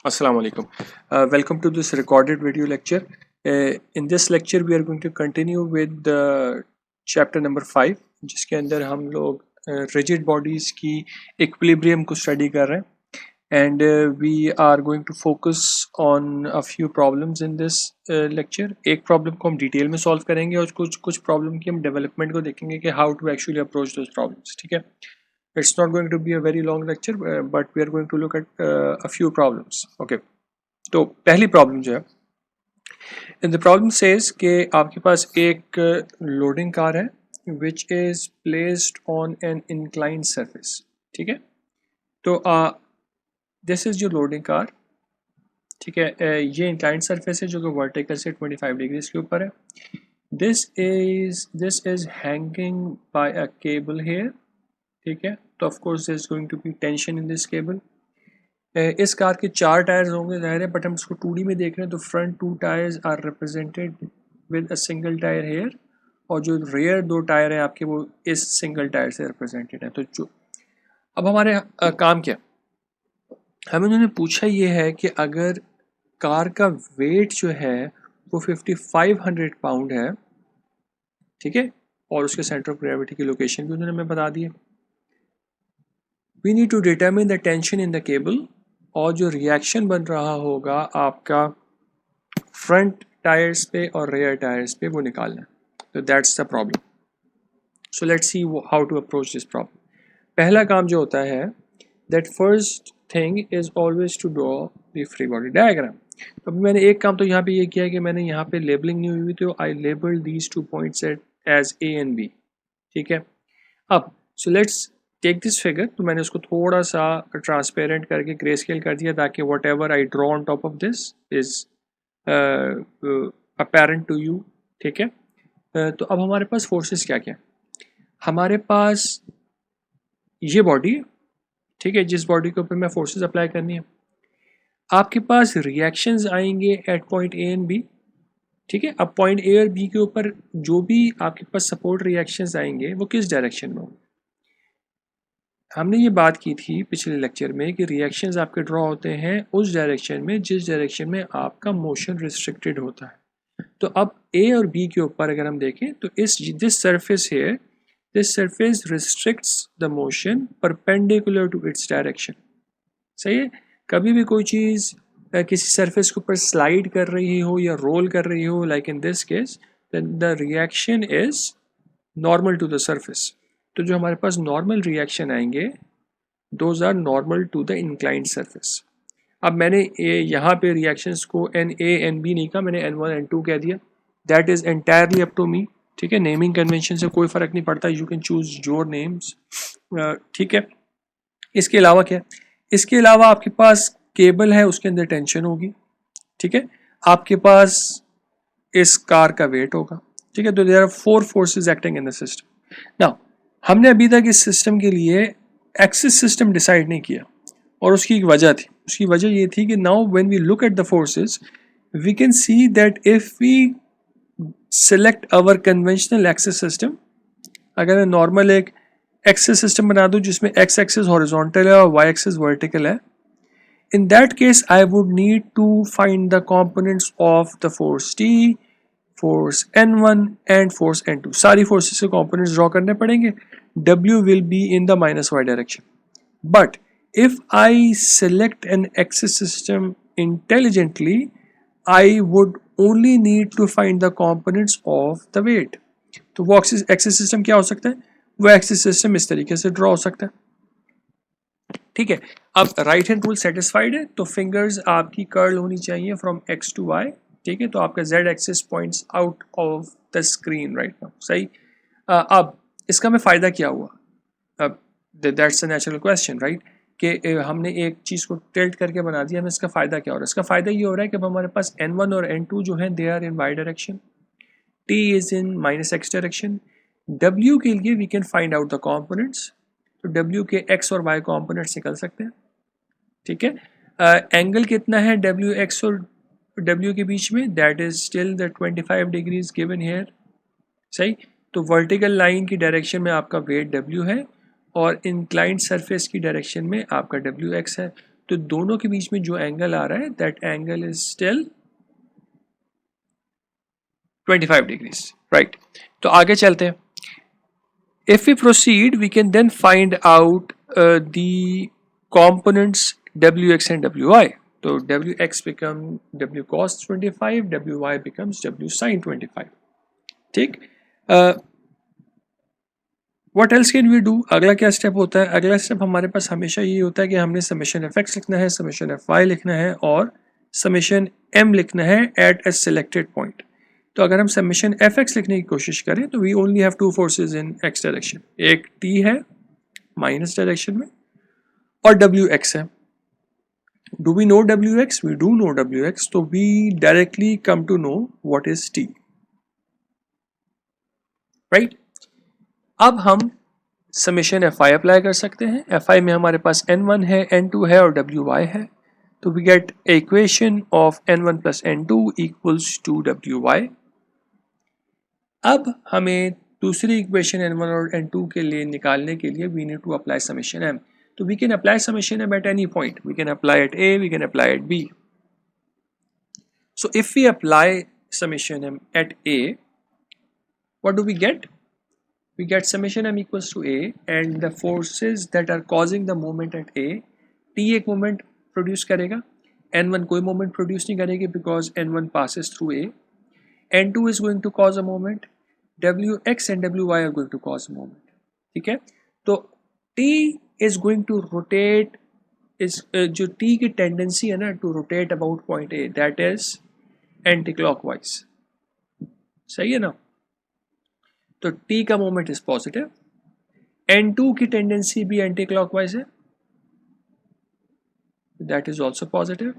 Assalamu alaikum. Welcome to this recorded video lecture. In this lecture we are going to continue with the chapter number 5 जिसके अंदर हम लोग rigid bodies की equilibrium को study कर रहे हैं and we are going to focus on a few problems in this lecture. एक problem को हम detail में solve करेंगे और कुछ problem की हम development को देखेंगे कि how to actually approach those problems. ठीक है, it's not going to be a very long lecture but we are going to look at a few problems. Okay, तो पहली प्रॉब्लम जो है in the problem says कि आपके पास एक लोडिंग कार है which is placed on an inclined surface. ठीक है, तो this is your loading car. ठीक है, ये inclined surface है जो कि vertical से 25 डिग्रीज के ऊपर है. this is hanging by a cable here. ठीक है, तो of course there is going to be tension in this cable. इस कार के 4 टायर्स होंगे जाहिर है, बट हम इसको 2D में देख रहे हैं तो front 2 tyres are represented with a single tyre here और जो रेयर 2 टायर हैं आपके वो इस सिंगल टायर से रिप्रेजेंटेड है. तो जो अब हमारे काम क्या, हमें उन्होंने पूछा ये है कि अगर कार का वेट जो है वो 5500 पाउंड है, ठीक है, और उसके सेंटर ऑफ ग्रेविटी की लोकेशन भी उन्होंने हमें बता दी है. We need to determine the tension in the cable और जो रिएक्शन बन रहा होगा आपका फ्रंट टायर्स पे और रेयर टायर्स पे वो निकालना है. तो that's the problem. So let's see how to approach this problem. पहला काम जो होता है that first thing is always to draw the free body diagram. तो अभी मैंने एक काम तो यहाँ पे ये किया कि मैंने यहाँ पे लेबलिंग नहीं हुई तो I labelled these 2 points as A and B. ठीक है, अब so let's take this figure. तो मैंने उसको थोड़ा सा ट्रांसपेरेंट करके ग्रे स्केल कर दिया ताकि whatever I draw on top of this is apparent to you. ठीक है, तो अब हमारे पास फोर्सेस क्या क्या, हमारे पास ये बॉडी, ठीक है, जिस बॉडी के ऊपर मैं फोर्सेस अप्लाई करनी है. आपके पास रिएक्शंस आएंगे at point A and B. ठीक है, अब पॉइंट ए और बी के ऊपर जो भी आपके पास सपोर्ट रिएक्शंस आएंगे वो किस डायरेक्शन में होंगे. हमने ये बात की थी पिछले लेक्चर में कि रिएक्शंस आपके ड्रॉ होते हैं उस डायरेक्शन में जिस डायरेक्शन में आपका मोशन रिस्ट्रिक्टेड होता है. तो अब ए और बी के ऊपर अगर हम देखें तो दिस सरफेस है, this surface restricts the motion perpendicular to its direction. सही है, कभी भी कोई चीज़ किसी सरफेस के ऊपर स्लाइड कर रही हो या रोल कर रही हो, like in this case, the reaction is normal to the surface. तो जो हमारे पास नॉर्मल रिएक्शन आएंगे those are normal to the inclined surface. अब मैंने यहाँ पे रिएक्शंस को एन ए एन बी नहीं कहा, मैंने N1 N2 कह दिया. That is entirely up to me. ठीक है, नेमिंग कन्वेंशन से कोई फ़र्क नहीं पड़ता, you can choose your names. ठीक है, इसके अलावा क्या, इसके अलावा आपके पास केबल है, उसके अंदर टेंशन होगी. ठीक है, आपके पास इस कार का वेट होगा. ठीक है, तो there are 4 forces acting in the system. Now हमने अभी तक इस सिस्टम के लिए एक्सिस सिस्टम डिसाइड नहीं किया और उसकी एक वजह थी. उसकी वजह ये थी कि now when we look at the forces we can see that if we select our conventional axis system, अगर मैं नॉर्मल एक एक्सिस सिस्टम बना दूं जिसमें एक्स एक्सिस हॉरिजॉन्टल है और वाई एक्सिस वर्टिकल है, in that case I would need to find the components of the force T, force N1 and force N2. सारी forces के components draw करने पड़ेंगे. W will be in the minus y direction. But if I select an axis system intelligently, I would only need to find the components of the weight. तो वो axis system क्या हो सकता है, वो axis system इस तरीके से draw हो सकता है. ठीक है, अब राइट हैंड रूल सेटिस्फाइड है तो फिंगर्स आपकी कर्ल होनी चाहिए फ्रॉम एक्स टू वाई. ठीक है, तो आपका Z axis points out of the screen right now. सही, अब इसका में फ़ायदा क्या हुआ, अब that's a natural question right, कि हमने एक चीज़ को टिल्ट करके बना दिया, हमें इसका फ़ायदा क्या हो रहा है. इसका फ़ायदा ये हो रहा है कि अब हमारे पास N1 और N2 जो हैं they are in Y direction, T is in minus X direction. W के लिए we can find out the components, तो W के x और y कॉम्पोनेंट्स निकल सकते हैं. ठीक है, एंगल कितना है WX और W के बीच में, that is still the 25 degrees given here. सही, तो वर्टिकल लाइन की डायरेक्शन में आपका वेट W है और इंक्लाइंड सरफेस की डायरेक्शन में आपका WX है. तो दोनों के बीच में जो एंगल आ रहा है that angle is still 25 degrees, right. तो आगे चलते हैं। If we proceed we can then find out the components wx and wi. तो wx become w cos 25, wy becomes w sin 25, ठीक। What else can we do? अगला क्या step होता है? अगला स्टेप हमारे पास हमेशा ये होता है कि हमने समेशन एफ एक्स लिखना है, समेशन एफ वाई लिखना है और समेशन एम लिखना है एट ए सिलेक्टेड पॉइंट। तो अगर हम समेशन एफ एक्स लिखने की कोशिश करें तो we only have two forces in x direction, एक टी है माइनस डायरेक्शन में और डब्ल्यू एक्स है। Do we know W x? We do know W x, तो we directly come to know what is T, right. अब हम summation F I apply कर सकते हैं। एफ आई में हमारे पास n1 है, n2 है और wy है, तो we get equation of n1 plus n2 equals to wy। अब हमें दूसरी इक्वेशन n1 और n2 के लिए निकालने के लिए we need to apply summation m। तो we can apply summation m at any point, we can apply at a, we can apply at b। So if we apply summation m at a, what do we get? We get summation m equals to a and the forces that are causing the movement at a, t एक moment produce करेगा, n1 कोई moment produce नहीं करेगी because n1 passes through a, n2 is going to cause a moment, wx and wy are going to cause a moment, ठीक है। तो t is going to rotate, is जो t की tendency है ना to rotate about point a, that is anti clockwise, सही है ना। तो t का मोमेंट इज पॉजिटिव, n2 की टेंडेंसी भी एंटी क्लॉकवाइज है, that is also positive,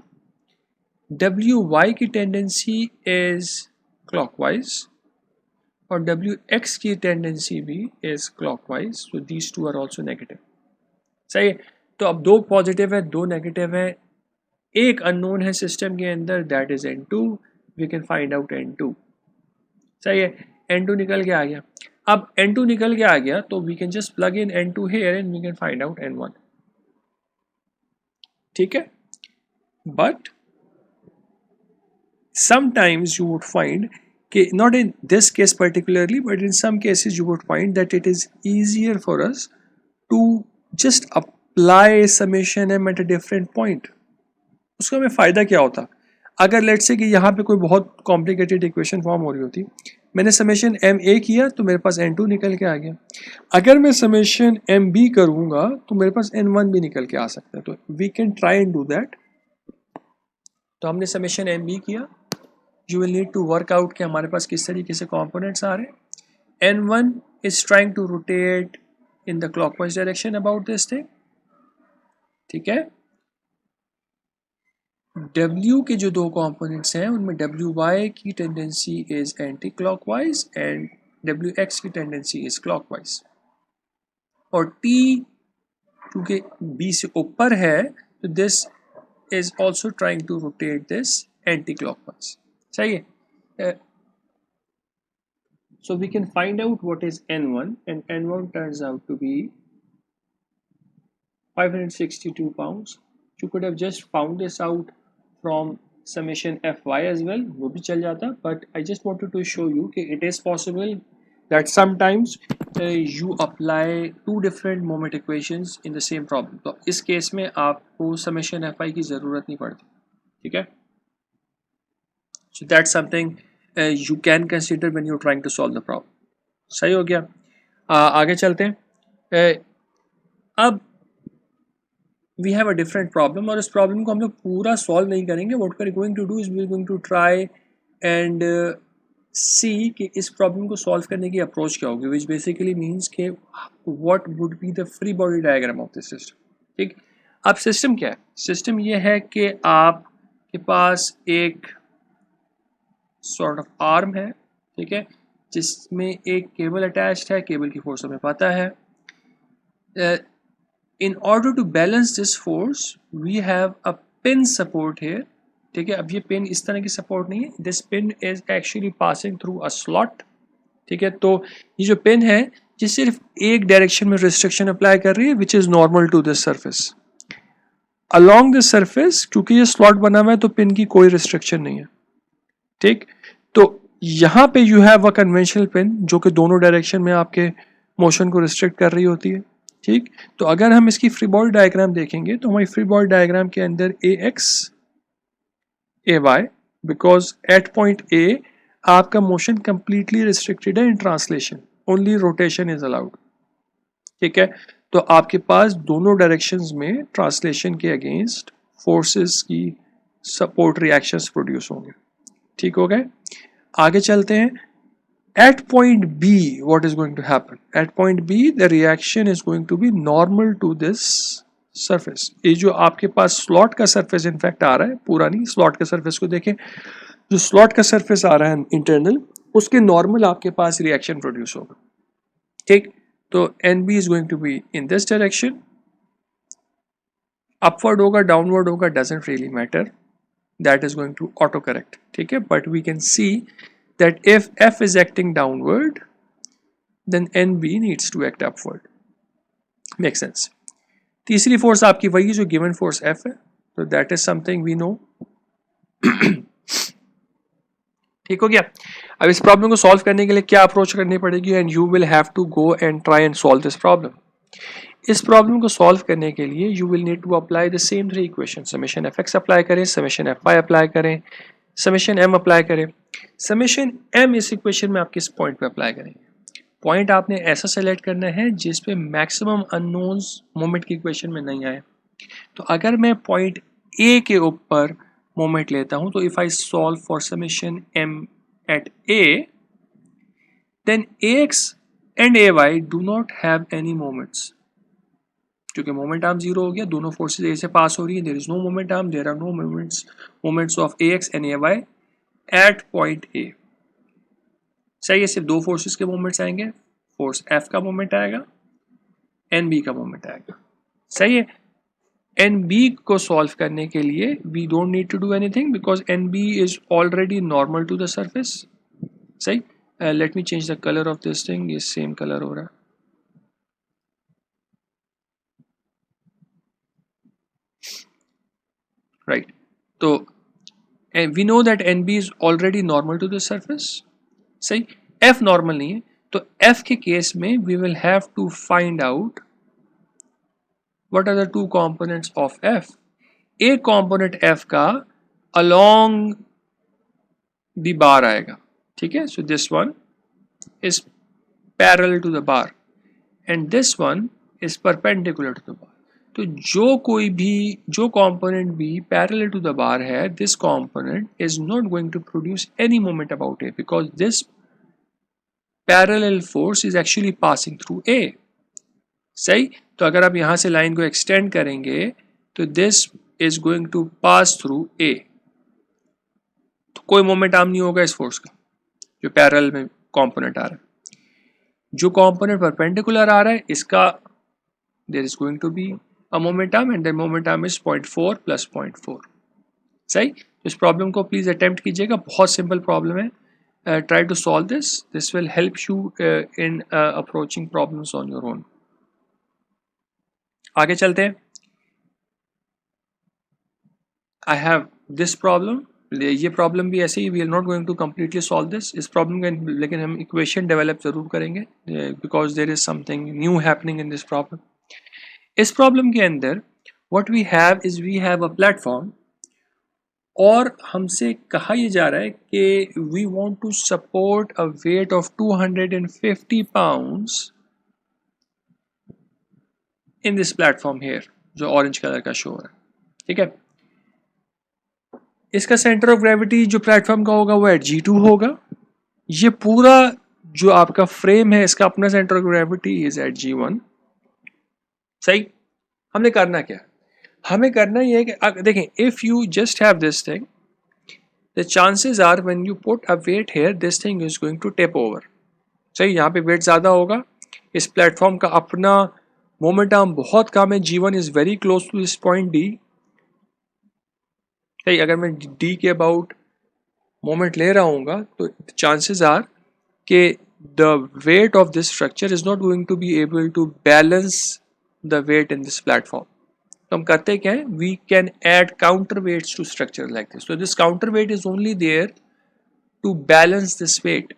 wy की टेंडेंसी इज क्लॉकवाइज और wx की टेंडेंसी भी is clockwise, so these two are also negative, सही है। तो अब दो पॉजिटिव है, दो नेगेटिव है, एक अननोन है सिस्टम के अंदर that is n2, we can find out n2, सही है। n2 निकल के आ गया। अब n2 निकल के आ गया तो we can just plug in n2 here and we can find out n1, ठीक है। But sometimes you would find not in this case particularly, but in some cases you would find that it is easier for us to just apply summation m at a different point. उसका हमें फ़ायदा क्या होता? अगर let's say कि यहाँ पे कोई बहुत कॉम्प्लिकेटेड इक्वेशन फॉर्म हो रही होती, मैंने समेशन एम ए किया तो मेरे पास n2 निकल के आ गया। अगर मैं समेशन एम बी करूँगा तो मेरे पास n1 भी निकल के आ सकता है, तो we can try and do that. तो हमने समेशन एम बी किया, you will need to work out कि हमारे पास किस तरीके से कॉम्पोनेंट्स आ रहे हैं। n1 is trying to rotate in the clockwise direction about this thing, ठीक है। W के जो दो कंपोनेंट्स हैं उनमें WY की tendency is anti clockwise and WX की टेंडेंसी इज क्लॉकवाइज, और T क्योंकि B से ऊपर है तो this is also trying to rotate this anti clockwise, सही है। So we can find out what is N1 and N1 turns out to be 562 pounds. You could have just found this out from summation fy as well, वो भी चल जाता, but I just wanted to show you कि it is possible that sometimes you apply two different moment equations in the same problem. तो इस case में आपको summation fy की ज़रूरत नहीं पड़ती, ठीक है। So that's something you can consider when you're trying to solve the problem. सही हो गया। आगे चलते हैं। अब we have a different problem और इस प्रॉब्लम को हम लोग पूरा सॉल्व नहीं करेंगे। what we are going to do is we are going to try and see कि इस प्रॉब्लम को सॉल्व करने की अप्रोच क्या होगी, which basically means कि what would be the free body diagram of this system, ठीक। अब सिस्टम क्या है? सिस्टम ये है कि आपके पास एक sort of आर्म है, ठीक है, जिसमें एक केबल अटैच्ड है, केबल की फोर्स हमें पता है। In order to balance this force, we have a pin support here, ठीक है। अब ये पिन इस तरह की सपोर्ट नहीं है, this pin is actually passing through a slot, ठीक है। तो ये जो पिन है ये सिर्फ एक डायरेक्शन में रिस्ट्रिक्शन अप्लाई कर रही है, which is normal to this surface। Along this surface, क्योंकि ये स्लॉट बना हुआ है तो पिन की कोई रिस्ट्रिक्शन नहीं है, ठीक। तो यहाँ पे you have a conventional pin जो कि दोनों डायरेक्शन में आपके मोशन को रिस्ट्रिक्ट कर रही होती है, ठीक। तो अगर हम इसकी फ्री बॉडी डायग्राम देखेंगे तो हमारी फ्री बॉडी डायग्राम के अंदर A x A y, because at point A आपका मोशन कंप्लीटली रिस्ट्रिक्टेड है in translation, only rotation is allowed, ठीक है। तो आपके पास दोनों डायरेक्शंस में ट्रांसलेशन के अगेंस्ट फोर्सेस की सपोर्ट रिएक्शंस प्रोड्यूस होंगे, ठीक हो गए। आगे चलते हैं। At point B, what is going to happen? At point B, the reaction is going to be normal to this surface. ये जो आपके पास स्लॉट का सरफेस इनफैक्ट आ रहा है, पूरा नहीं, स्लॉट का सरफेस को देखें, जो स्लॉट का सरफेस आ रहा है इंटरनल, उसके नॉर्मल आपके पास रिएक्शन प्रोड्यूस होगा, ठीक। तो NB is going to be in this direction, upward होगा डाउनवर्ड होगा doesn't really matter, that is going to auto correct, ठीक है। But we can see that if F is acting downward, then NB needs to act upward. Makes sense. तीसरी force आपकी वही जो given force F है, तो that is something we know, ठीक हो गया। अब इस प्रॉब्लम को सॉल्व करने के लिए क्या अप्रोच करनी पड़ेगी, and you will have to go and try and solve this problem. इस प्रॉब्लम को सॉल्व करने के लिए you will need to apply the same three equation, summation F X apply करें, समेशन एफ वाई अप्लाई करें, summation M apply करें। Summation M इस equation में आप किस पॉइंट पे अप्लाई करेंगे? पॉइंट आपने ऐसा सेलेक्ट करना है जिस पे मैक्सिमम अननोन्स मोमेंट की इक्वेशन में नहीं आए। तो अगर मैं पॉइंट ए के ऊपर मोमेंट लेता हूं, तो if I solve for summation M at A, then A X and A Y do not have any moments, क्योंकि मोमेंट आर्म जीरो हो गया, दोनों फोर्सेज ए से पास हो रही है, there is no moment arm, there are no moments of A X and A Y at point A. सही है, सिर्फ दो फोर्सेस के मोमेंट्स आएंगे, फोर्स एफ का मोमेंट आएगा, एन बी का मोमेंट आएगा, सही है। एन बी को सॉल्व करने के लिए we don't need to do anything because N B is already normal to the surface, सही। Let me change the colour of this thing, ये सेम कलर हो रहा है, राइट। तो we know that N B is already normal to the surface, सही। F normal नहीं है, तो एफ के केस में we will have to find out what are the two components of F. एक कंपोनेंट एफ का along the bar आएगा, ठीक है। So this one is parallel to the bar and this one is perpendicular to the bar. तो जो component भी parallel to the bar है, this component is not going to produce any moment about A because this parallel force is actually passing through A, सही। तो अगर आप यहां से लाइन को एक्सटेंड करेंगे तो this is going to pass through A, तो कोई मोमेंट आर्म नहीं होगा इस फोर्स का जो पैरेलल में कंपोनेंट आ रहा है। जो कंपोनेंट परपेंडिकुलर आ रहा है इसका there is going to be a moment arm and the moment arm is 0.4 plus 0.4, सही। इस प्रॉब्लम को प्लीज अटेम्प्ट कीजिएगा, बहुत सिंपल प्रॉब्लम है। Try to solve this. This will help you in approaching problems on your own. आगे चलते हैं। I have this problem. ये प्रॉब्लम भी ऐसे ही, we are not going to completely solve this. इस प्रॉब्लम का लेकिन हम इक्वेशन डेवलप जरूर करेंगे because there is something new happening in this problem. इस प्रॉब्लम के अंदर what we have is we have a platform और हमसे कहा यह जा रहा है कि we want to support a weight of 250 pounds in this platform here, जो ऑरेंज कलर का शो हो रहा है, ठीक है। इसका सेंटर ऑफ ग्रेविटी जो प्लेटफॉर्म का होगा वो एट G2 होगा। ये पूरा जो आपका फ्रेम है इसका अपना centre of gravity is at G1, सही। हमने करना क्या, हमें करना ये है कि देखें, if you just have this thing, the chances are when you put a weight here this thing is going to tip over, सही। यहाँ पे वेट ज़्यादा होगा, इस प्लेटफॉर्म का अपना मोमेंट आर्म बहुत कम है, G1 is very close to this point D, सही। अगर मैं D के अबाउट मोमेंट ले रहा हूँ तो चांसेस आर कि the weight of this structure is not going to be able to balance the weight in this platform, तो हम करते क्या है, we can add counter weights to structure like this. तो this counter weight is only there to balance this weight.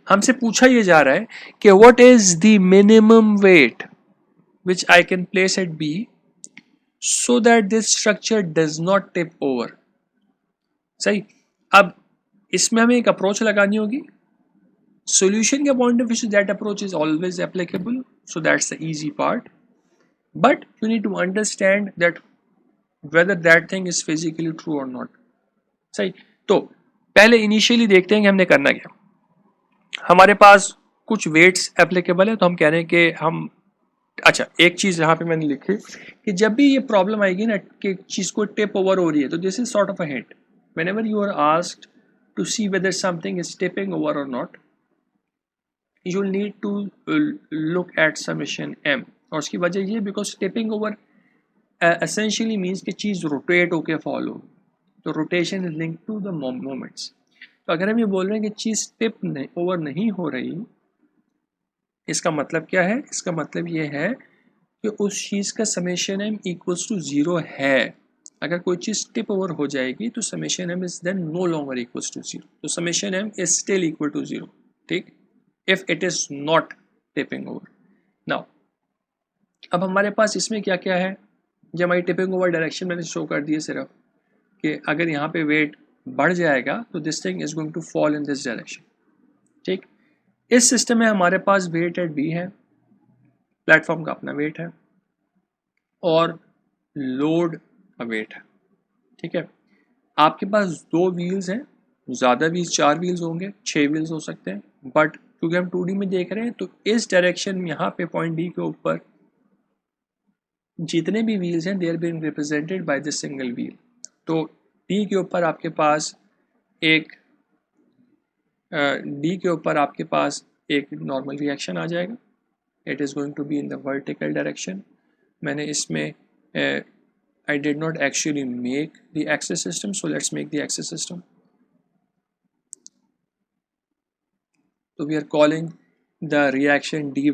हमसे पूछा ये जा रहा है कि what is the minimum weight which I can place at B so that this structure does not tip over. सही. अब इसमें हमें एक अप्रोच लगानी होगी. Solution के point of view that approach is always applicable, so that's the easy part. But you need to understand that whether that thing is physically true or not. सही. तो पहले इनिशियली देखते हैं कि हमने करना क्या. हमारे पास कुछ वेट्स एप्लीकेबल है, तो हम कह रहे हैं कि हम, अच्छा एक चीज यहाँ पे मैंने लिखी कि जब भी ये प्रॉब्लम आएगी ना कि चीज को टिप ओवर हो रही है, तो this is sort of a hint. Whenever you are asked to see whether something is tipping over और not, you will need to look at summation m. और उसकी वजह ये because tipping over essentially means कि चीज rotate होके fall हो. तो rotation is link to the moments. तो अगर हम ये बोल रहे हैं कि चीज टिप ओवर नहीं हो रही, इसका मतलब क्या है? इसका मतलब ये है कि उस चीज़ का समेशन एम इक्वल्स टू 0 है. अगर कोई चीज़ टिप ओवर हो जाएगी तो summation M is then no longer equals to 0. तो summation M is still equal to 0. ठीक, if it is not tipping over. Now अब हमारे पास इसमें क्या क्या है. जब हमारी टिपिंग ओवर डायरेक्शन मैंने शो कर दिए सिर्फ कि अगर यहाँ पे वेट बढ़ जाएगा तो this thing is going to fall in this direction. ठीक, इस सिस्टम में हमारे पास वेट एट बी है, प्लेटफॉर्म का अपना वेट है और लोड का वेट है. ठीक है, आपके पास 2 व्हील्स हैं, ज़्यादा व्हील्स 4 व्हील्स होंगे, 6 व्हील्स हो सकते हैं, बट क्योंकि हम 2D में देख रहे हैं तो इस डायरेक्शन में यहाँ पे पॉइंट डी के ऊपर जितने भी व्हील्स हैं they are being represented by this single wheel. तो डी के ऊपर आपके पास एक नॉर्मल रिएक्शन आ जाएगा. It is going to be in the vertical direction. मैंने इसमें I did not actually make the axis system, so let's make the axis system. So we are calling the reaction dy.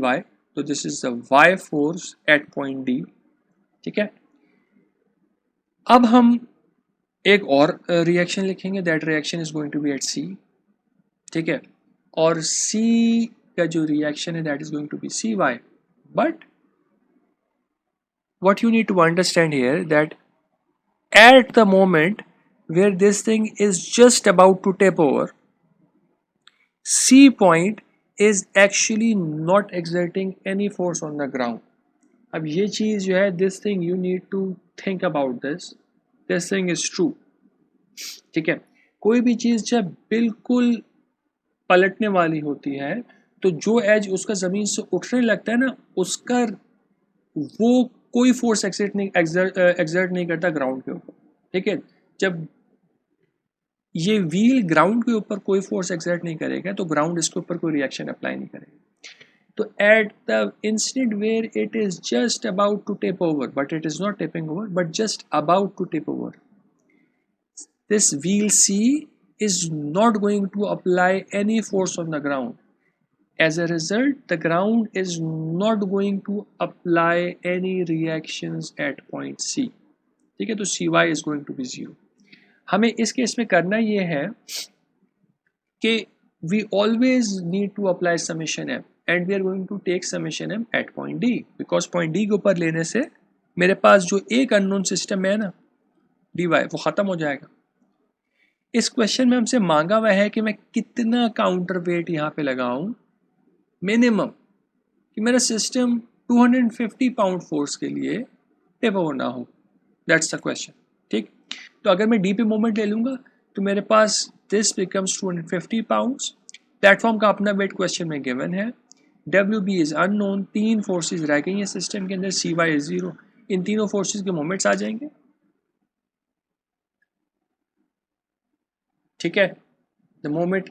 So this is the y force at point D. ठीक है, अब हम एक और reaction लिखेंगे. That reaction is going to be at C. ठीक है, और C का जो रिएक्शन है that is going to be Cy. But what you need to understand here that at the moment where this thing is just about to tip over, C point is actually not exerting any force on the ground. अब ये चीज़ जो है, this thing you need to think about this thing is true. ठीक है, कोई भी चीज़ जब बिल्कुल पलटने वाली होती है तो जो एज उसका ज़मीन से उठने लगता है ना, उसका वो कोई फोर्स एक्सर्ट नहीं करता ग्राउंड के ऊपर. ठीक है, जब ये व्हील ग्राउंड के ऊपर कोई फोर्स एक्सर्ट नहीं करेगा तो ग्राउंड इसके ऊपर कोई रिएक्शन अप्लाई नहीं करेगा. तो at the instant where it is just about to tip over, but it is not tipping over but just about to tip over, this wheel C is not going to apply any force on the ground. As a result, the ground is not going to apply any reactions at point C. ठीक है, तो Cy is going to be 0. हमें इस case में करना ये है कि we always need to apply summation m and we are going to take summation m at point D because point D के ऊपर लेने से मेरे पास जो एक अननोन सिस्टम है ना dy वो ख़त्म हो जाएगा. इस क्वेश्चन में हमसे मांगा हुआ है कि मैं कितना काउंटर वेट यहाँ पे लगाऊं मिनिमम कि मेरा सिस्टम 250 पाउंड फोर्स के लिए टिप ओवर ना हो. That's the question. ठीक, तो अगर मैं डी पे मोमेंट ले लूँगा तो मेरे पास दिस बिकम्स 250 पाउंड्स. प्लेटफॉर्म का अपना वेट क्वेश्चन में गिवन है. WB is unknown. 3 फोर्सेज रह गई हैं सिस्टम के अंदर. Cy is 0. इन तीनों फोर्सेज के मोमेंट्स आ जाएंगे. ठीक है, the moment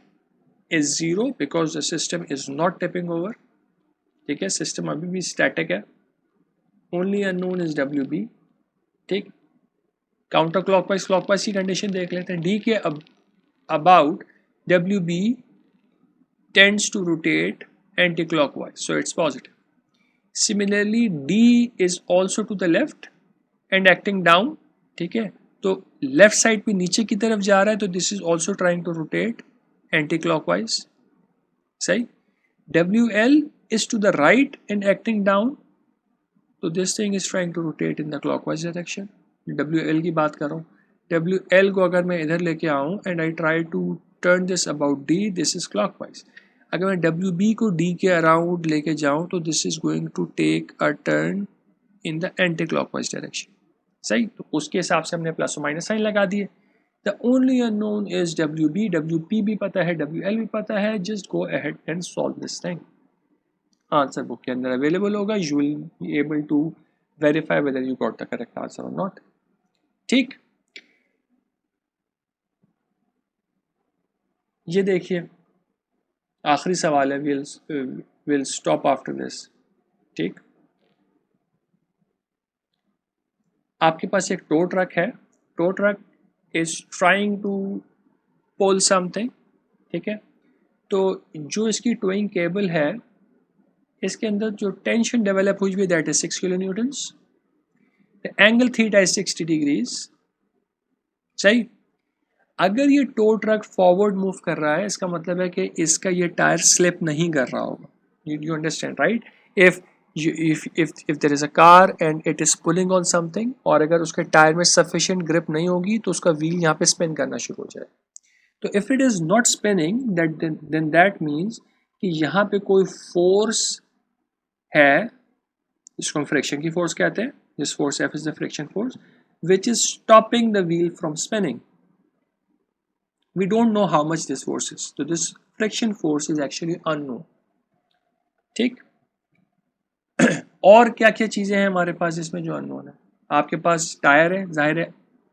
is 0 because the system is not tipping over. ठीक है, सिस्टम अभी भी स्टैटिक है. Only unknown is WB. ठीक, काउंटर क्लॉकवाइज की कंडीशन देख लेते हैं. डी के about WB tends to rotate anti clockwise, so it's positive. Similarly D is also to the left and acting down, ठीक है, तो लेफ्ट साइड पे नीचे की तरफ जा रहा है, तो this is also trying to rotate anti clockwise, सही। WL is to the right and acting down, तो this thing is trying to rotate in the clockwise direction. WL की बात कर रहा हूँ, WL को अगर मैं इधर लेके आऊँ and I try to turn this about D, this is clockwise. अगर मैं WB को D के अराउंड लेके जाऊँ तो this is going to take a turn in the anti clockwise direction, सही। तो उसके हिसाब से हमने प्लस और माइनस साइन लगा दिए। The only unknown is WB, WP भी पता है, WL भी पता है, just go ahead and solve this thing. Answer book के अंदर अवेलेबल होगा, you will be able to verify whether you got the correct answer or not, ठीक। ये देखिए आखिरी सवाल है, विल स्टॉप आफ्टर दिस, ठीक। आपके पास एक टो ट्रक है, tow truck is trying to pull something, ठीक है, तो जो इसकी टोइंग केबल है इसके अंदर जो टेंशन डेवलप हुई है that is 6 kilo Newton's, the angle theta is 60 degrees, सही। अगर ये टो ट्रक फॉरवर्ड मूव कर रहा है इसका मतलब है कि इसका ये टायर स्लिप नहीं कर रहा होगा, you understand right. if there is a car and it is pulling on something, और अगर उसके टायर में sufficient grip नहीं होगी तो उसका व्हील यहाँ पे स्पिन करना शुरू हो जाए। तो if it is not spinning then that means कि यहाँ पे कोई फोर्स है, इसको हम फ्रिक्शन की फोर्स कहते हैं, this force F is the friction force which is stopping the wheel from spinning. We don't know how much this force is, so this friction force is actually unknown, ठीक। और क्या क्या चीजें हैं हमारे पास इसमें जो अननोन है, आपके पास टायर है, जाहिर है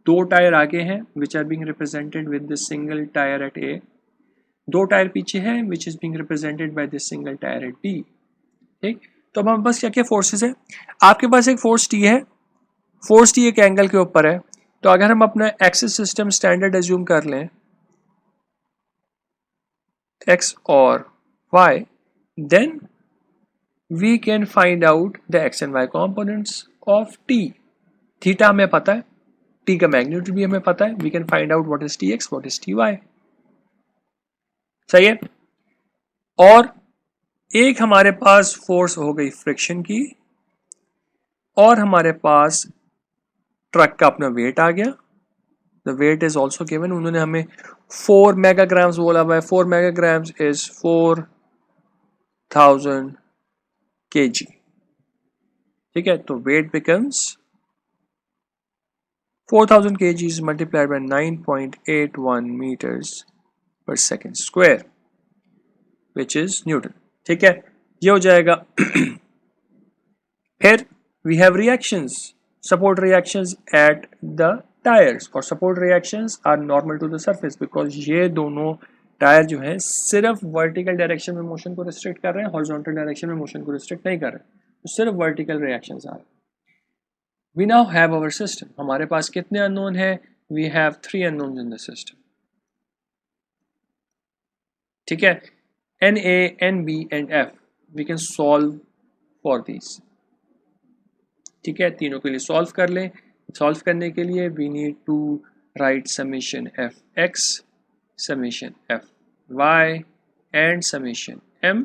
दो टायर आगे हैं which are being represented with this single tyre at A, दो टायर पीछे हैं which is being represented by this single tyre at B, ठीक। तो अब हमारे पास क्या क्या फोर्सेस है, आपके पास एक फोर्स टी है, फोर्स टी एक एंगल के ऊपर है, तो अगर हम अपना एक्सिस सिस्टम स्टैंडर्ड एज्यूम कर लें एक्स और Y, then we can find out the x and y components of t. Theta हमें पता है, t का मैग्नीट्यूड भी हमें पता है, we can find out what is tx, what is ty, सही है। और एक हमारे पास फोर्स हो गई फ्रिक्शन की, और हमारे पास ट्रक का अपना वेट आ गया, the weight is also given, उन्होंने हमें 4 मेगाग्राम्स बोला हुआ है, 4 मेगाग्राम्स इज 4000 kg, ठीक है। तो wait becomes 4000 kg multiplied by 9.81 meters per second square which is Newton, ठीक है, ये हो जाएगा। फिर we have reactions, support reactions at the tires, और support reactions are normal to the surface because ये दोनों टायर जो है सिर्फ वर्टिकल डायरेक्शन में मोशन को रिस्ट्रिक्ट कर रहे हैं, हॉरिजॉन्टल डायरेक्शन में मोशन को रिस्ट्रिक्ट नहीं कर रहे, तो सिर्फ वर्टिकल रिएक्शंस आ रहे हैं। We now have our system, हमारे पास कितने अननोन है, we have 3 unknowns in the system, ठीक है, NA, NB and F, we can solve for these, ठीक है, तीनों के लिए सॉल्व कर लें। सॉल्व करने के लिए we need to write summation Fx, summation Fy and summation M।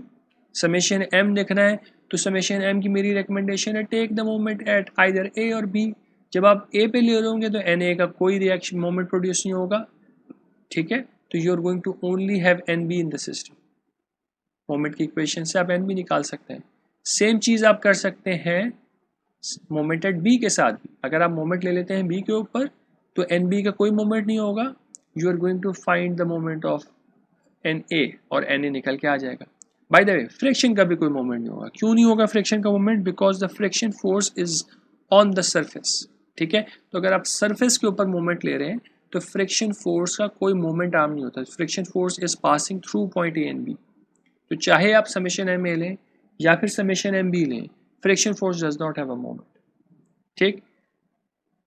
summation M लिखना है तो समेशन m की मेरी रिकमेंडेशन है take the moment at either a or b। जब आप a पे ले लोगे तो na का कोई रिएक्शन मोमेंट प्रोड्यूस नहीं होगा, ठीक है, तो you are going to only have nb in the system. Moment की इक्वेशन से आप nb निकाल सकते हैं। सेम चीज आप कर सकते हैं मोमेंट एट b के साथ भी, अगर आप मोमेंट ले लेते हैं b के ऊपर तो nb का कोई मोमेंट नहीं होगा, you are going to find the moment of na or na निकल के आ जाएगा। बाय द वे फ्रिक्शन का भी कोई मोमेंट नहीं होगा, क्यों नहीं होगा फ्रिक्शन का moment, because the friction force is on the surface, ठीक है। तो अगर आप सरफेस के ऊपर मोमेंट ले रहे हैं तो फ्रिक्शन फोर्स का कोई मोमेंट आर्म नहीं होता, friction force is passing through point A and B. तो चाहे आप समेशन एम ए लें या फिर समेशन एम बी लें, friction force does not have a moment, ठीक।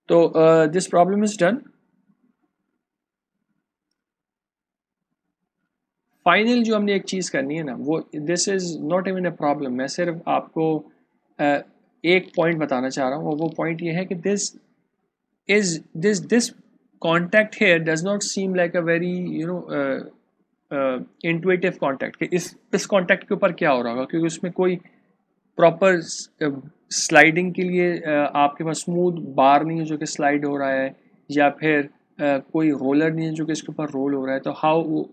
तो this problem is done. Final जो हमने एक चीज़ करनी है ना, वो this is not even a problem, मैं सिर्फ आपको एक पॉइंट बताना चाह रहा हूँ, और वो पॉइंट ये है कि this is this contact here does not seem like a very intuitive contact कि इस कॉन्टैक्ट के ऊपर क्या हो रहा होगा, क्योंकि उसमें कोई प्रॉपर स्लाइडिंग के लिए आपके पास स्मूथ बार नहीं है जो कि स्लाइड हो रहा है, या फिर कोई रोलर नहीं है जो कि इसके ऊपर रोल हो रहा है. तो how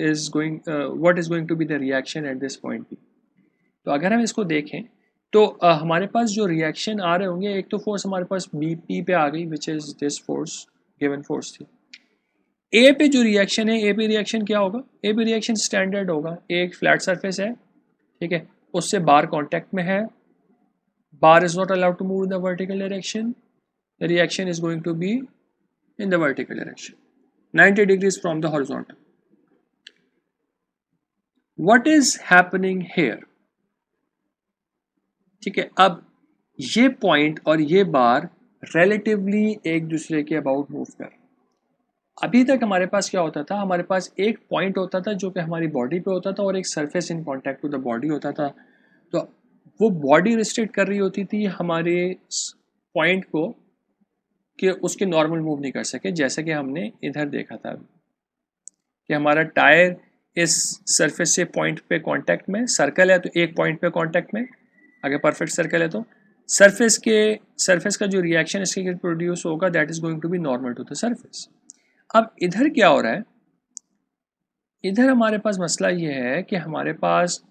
is going what is going to be the reaction at this point B. तो अगर हम इसको देखें तो हमारे पास जो रिएक्शन आ रहे होंगे, एक तो फोर्स हमारे पास बी पी पे आ गई which is this force, given force थी. ए पे जो रिएक्शन है, ए पे रिएक्शन क्या होगा? ए पे रिएक्शन स्टैंडर्ड होगा. एक फ्लैट सरफेस है, ठीक है, उससे बार कांटेक्ट में है, bar is not allowed to move in the vertical direction, the reaction is going to be in the vertical direction 90 degrees from the horizontal. What is happening here? ठीक है, अब ये पॉइंट और ये बार रिलेटिवली एक दूसरे के अबाउट मूव कर. अभी तक हमारे पास क्या होता था? हमारे पास एक पॉइंट होता था जो कि हमारी बॉडी पे होता था और एक surface in contact with the body होता था. तो वो बॉडी रिस्ट्रिक्ट कर रही होती थी हमारे पॉइंट को कि उसके नॉर्मल मूव नहीं कर सके, जैसे कि हमने इधर देखा था कि हमारा टायर इस सरफेस से पॉइंट पे कांटेक्ट में, सर्कल है तो एक पॉइंट पे कांटेक्ट में, अगर परफेक्ट सर्कल है तो सरफेस का जो रिएक्शन इसके प्रोड्यूस होगा that is going to be normal to the surface. अब इधर क्या हो रहा है? इधर हमारे पास मसला ये है कि हमारे पास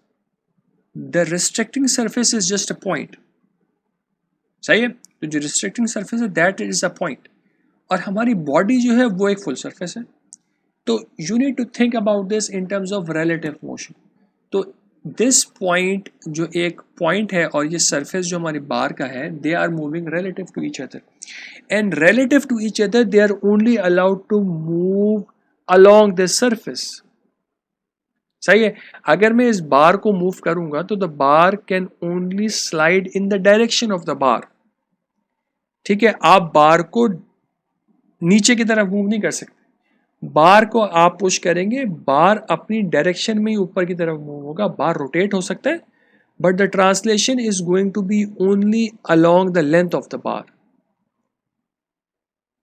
the restricting surface is just a point. सही है, तो जो रिस्ट्रिक्टिंग सरफेस है दैट इज अ पॉइंट, और हमारी बॉडी जो है वो एक फुल सरफेस है. तो you need to think about this in terms of relative motion. तो दिस पॉइंट जो एक पॉइंट है और ये सरफेस जो हमारी बार का है, they are moving relative to each other, and relative to each other they are only allowed to move along this surface. सही है, अगर मैं इस बार को मूव करूंगा तो the bar can only slide in the direction of the bar. ठीक है, आप बार को नीचे की तरफ मूव नहीं कर सकते. बार को आप पुश करेंगे, बार अपनी डायरेक्शन में ही ऊपर की तरफ मूव होगा. बार रोटेट हो सकता है but the translation is going to be only along the length of the bar.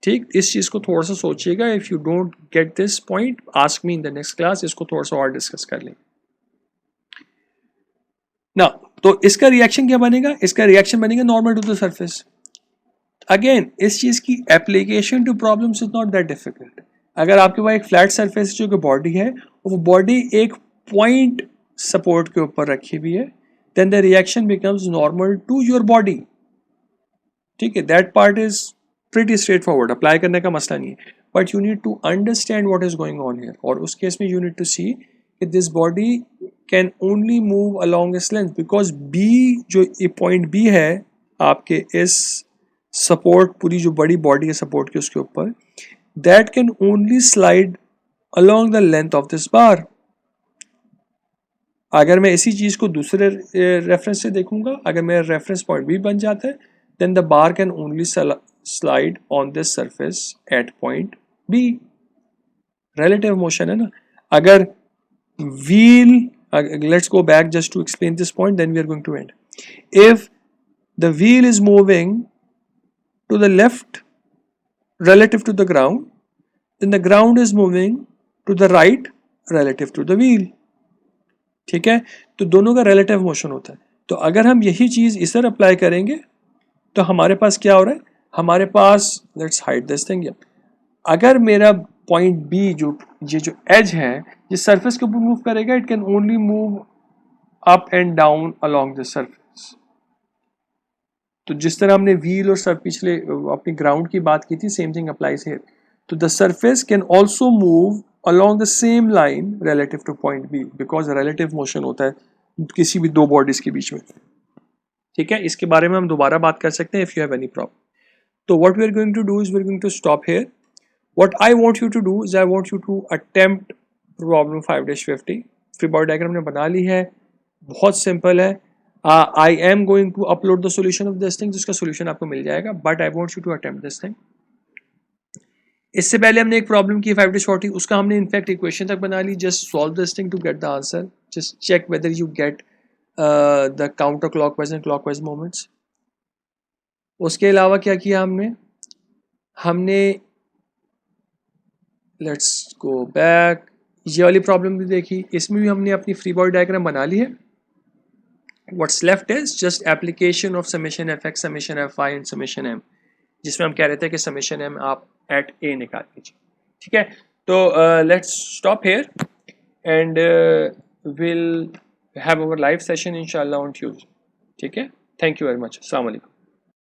ठीक, इस चीज को थोड़ा सा सोचिएगा. If you don't get this point ask me in the next class, इसको थोड़ा सा और डिस्कस कर लेंगे ना. तो इसका रिएक्शन क्या बनेगा? इसका रिएक्शन बनेगा normal to the surface. Again इस चीज की application to problems is not that difficult. अगर आपके पास एक फ्लैट सरफेस जो कि बॉडी है, वो बॉडी एक पॉइंट सपोर्ट के ऊपर रखी हुई है, then the reaction becomes normal to your body. ठीक है, that part is pretty straightforward, apply करने का मसला नहीं है. But you need to understand what is going on here, और उस केस में यू नीड टू सी कि this body can only move along इस लेंथ बिकॉज बी जो पॉइंट बी है आपके इस सपोर्ट, पूरी जो बड़ी बॉडी है सपोर्ट की उसके ऊपर, that can only slide along the length of this bar. अगर मैं इसी चीज को दूसरे रेफरेंस से देखूंगा, अगर मेरा रेफरेंस पॉइंट बी बन जाता है, then the bar can only slide on this surface at point B. Relative motion है ना. अगर wheel, let's go back just to explain this point, then we are going to end. If the wheel is moving to the left relative to the ground, then the ground is moving to the right relative to the wheel. ठीक है, तो दोनों का relative motion होता है. तो अगर हम यही चीज इस तरह अप्लाई करेंगे तो हमारे पास क्या हो रहा है? हमारे पास, लेट्स हाइड दिस थिंग, अगर मेरा पॉइंट बी जो ये जो एज है ये सरफेस के ऊपर मूव करेगा, it can only move up and down along the surface. तो जिस तरह हमने व्हील और पिछले अपनी ग्राउंड की बात की थी, सेम थिंग अप्लाइज हियर. तो the surface can also move along the same line relative to point B, because relative motion होता है किसी भी दो बॉडीज के बीच में. ठीक है, इसके बारे में हम दोबारा बात कर सकते हैं if you have any problem. So what we are going to do is we are going to stop here. What I want you to do is I want you to attempt problem 5-50. free body diagram ने बना ली है, बहुत simple है. I am going to upload the solution of this thing, जिसका solution आपको मिल जाएगा, but I want you to attempt this thing. इससे पहले हमने एक प्रॉब्लम की 5-40, उसका हमने इनफैक्ट इक्वेशन तक बना ली. Just solve this thing to get the answer. Just check whether you get the counter clockwise and clockwise moments. उसके अलावा क्या किया हमने? हमने लेट्स गो बैक, ये वाली प्रॉब्लम भी देखी, इसमें भी हमने अपनी फ्री बॉडी डायग्राम बना ली है. What's left is just application of summation F X, summation F Y and summation M, जिसमें हम कह रहे थे कि समेशन एम आप एट ए निकाल लीजिए. ठीक है, तो let's stop here and will have our live session इंशाल्लाह ऑन ट्यूसडे. ठीक है, थैंक यू वेरी मच. अस्सलाम वालेकुम.